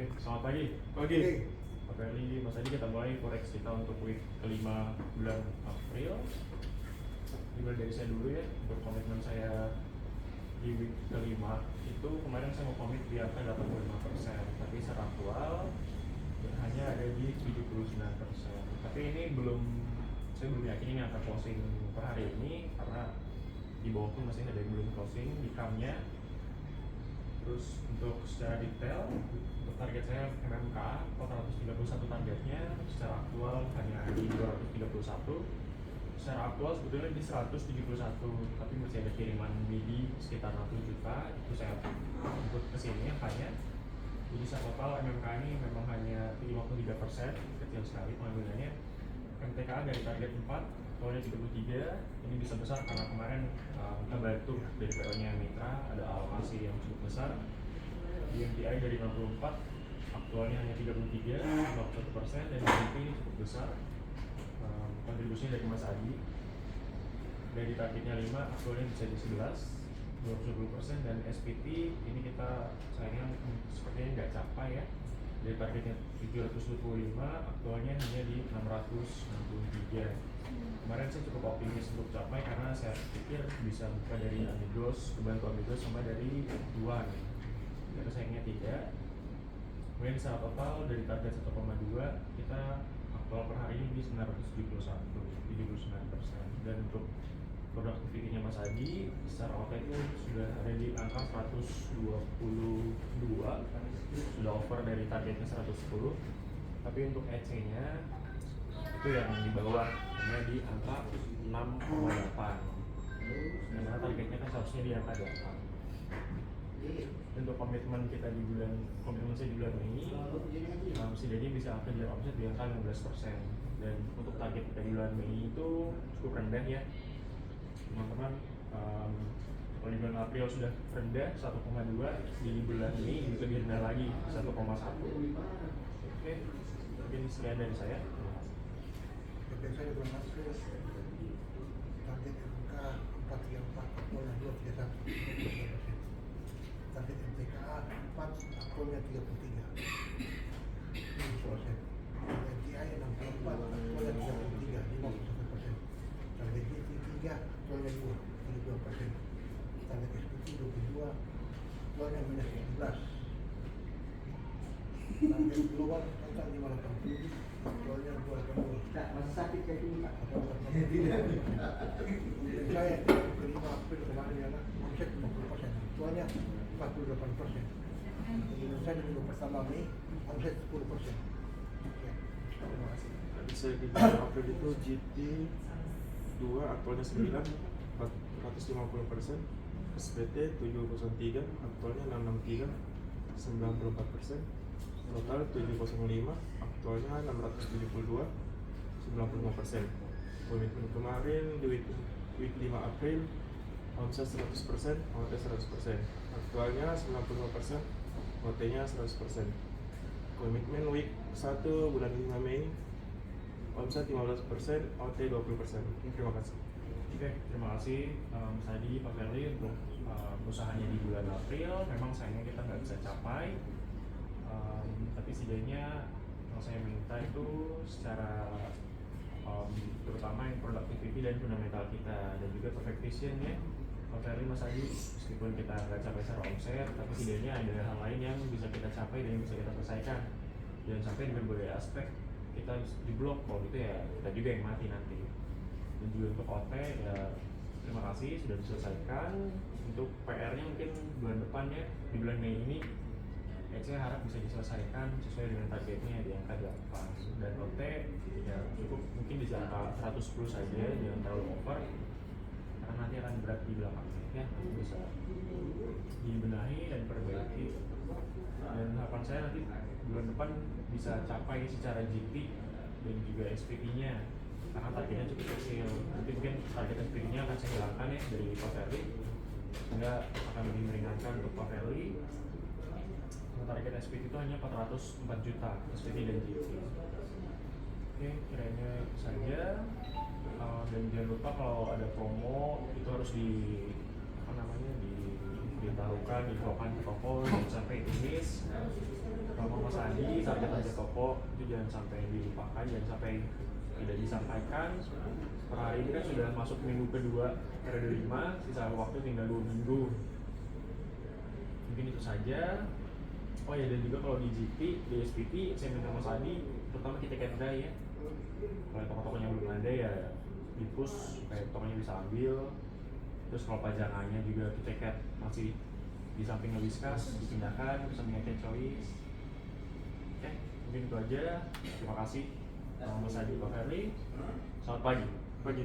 Oke, selamat pagi. Oke. Pak Ferli, Mas Adi, kita mulai forex kita untuk week kelima bulan April. Dimulai dari saya dulu ya, untuk komitmen saya di week kelima itu kemarin saya mau komit di angka 85%, tapi secara aktual hanya ada di 79%. Tapi ini saya belum yakin ini angka closing per hari ini karena di bawah pun masih ada yang belum closing di kam-nya. Terus untuk secara detail, untuk target saya MMK 431 targetnya, secara aktual hanya di 231. Secara aktual sebetulnya di 171, tapi masih ada kiriman MIDI sekitar 60 juta, itu saya ikut kesini hanya. Jadi secara total MMK ini memang hanya 53%, kecil sekali pengambilannya. MTKA dari target 4, aktualnya 33, ini bisa besar karena kemarin kita bantu dari PO-nya Mitra, ada alokasi yang cukup besar. Di MTI dari 64, aktualnya hanya 33, 51%, dan GDP ini cukup besar. Kontribusinya dari Mas Adi, dari targetnya 5, aktualnya bisa di 11, 20%, dan SPT ini kita sayangnya sepertinya nggak capai ya. Dari targetnya 725, aktualnya hanya di 663. Kemarin saya cukup optimis untuk capai karena saya pikir bisa buka dari Amigos, kebantu Amigos sama dari Tuan. Tapi sayangnya tidak. Kemudian secara total dari target 1,2 kita aktual per hari ini di 971, 79%. Dan untuk productivity-nya Mas Adi secara OT itu sudah ada di angka 122, sudah over dari targetnya 110. Tapi untuk EC-nya itu yang di bawah, hanya di angka 6,8, karena targetnya kan seharusnya di angka 8. Untuk komitmen saya di bulan Mei, setidaknya bisa akan jadi omset di angka 15%. Dan untuk target kita di bulan Mei itu cukup rendah ya teman-teman. Kalau di bulan April sudah rendah 1,2, di bulan Mei lebih rendah lagi 1,1. Oke, mungkin sekian dari saya. Saya bulan April target MK 434, aktualnya 231. Target MTKA 4, aktualnya 33, 20%. MTI 64, aktualnya 33, 51%. Target GT 3, aktualnya 2, 32%. Target SPT 22, aktualnya minus 17. Target global angka 580, aktualnya 282. Masih sakit kayak gini Pak? Tidak. Saya kelima April kemarin ya, omset 50%, aktualnya 48%. Saya di minggu pertama Mei omset 10%. Ya, terima kasih. Bisa di bulan April itu GT 2, aktualnya 9, 450%. SPT 703, aktualnya 663, 94%. Total 705, aktualnya 672, 95%. Komitmen kemarin di week 5 April omset 100%, OT 100%, aktualnya 95%, OT-nya 100%. Komitmen week 1 bulan 5 Mei omset 15%, OT 20%. Terima kasih. Oke, terima kasih Mas Adi, Pak Ferli untuk usahanya di bulan April. Memang sayangnya kita nggak bisa capai, tapi setidaknya yang saya minta itu secara terutama yang productivity dan fundamental kita, dan juga perfect vision ya Pak Ferli, Mas Adi. Meskipun kita nggak capai secara omset, tapi setidaknya ada hal lain yang bisa kita capai dan yang bisa kita selesaikan. Jangan sampai di berbagai aspek kita di blok, kalau gitu ya kita juga yang mati nanti. Dan juga untuk OT ya terima kasih sudah diselesaikan. Untuk PR-nya mungkin bulan depan ya, di bulan Mei ini saya harap bisa diselesaikan sesuai dengan targetnya di angka 8. Dan OT ya cukup mungkin di angka 110 saja, jangan terlalu over karena nanti akan berat di belakangnya ya, bisa dibenahi dan perbaiki. Dan harapan saya nanti bulan depan bisa capai secara GT dan juga SPT-nya, karena targetnya cukup kecil. Nanti mungkin target SPT-nya akan saya hilangkan ya dari Pak Ferli, sehingga akan lebih meringankan untuk Pak Ferli. Target SPT itu hanya 404 juta SPT dan GT. Oke, kiranya itu saja. Dan jangan lupa kalau ada promo itu harus diberitahukan, diinfokan ke toko, jangan sampai itu miss. sama Mas Adi, target-target toko itu jangan sampai dilupakan, jangan sampai tidak disampaikan. Per hari ini kan sudah masuk minggu kedua periode 5, sisa waktu tinggal 2 minggu. Mungkin itu saja. Oh ya, dan juga kalau di GP, di SPP, saya minta Mas Adi, terutama kita kedai ya. Kalau toko-tokonya belum ada ya di push supaya tokonya bisa ambil. Terus kalau pajangannya juga kita cat masih di samping Whiskas dipindahkan ke samping Cat Choice. Oke, mungkin itu aja. Terima kasih Mas Adi, Pak Ferli. Selamat pagi. Pagi.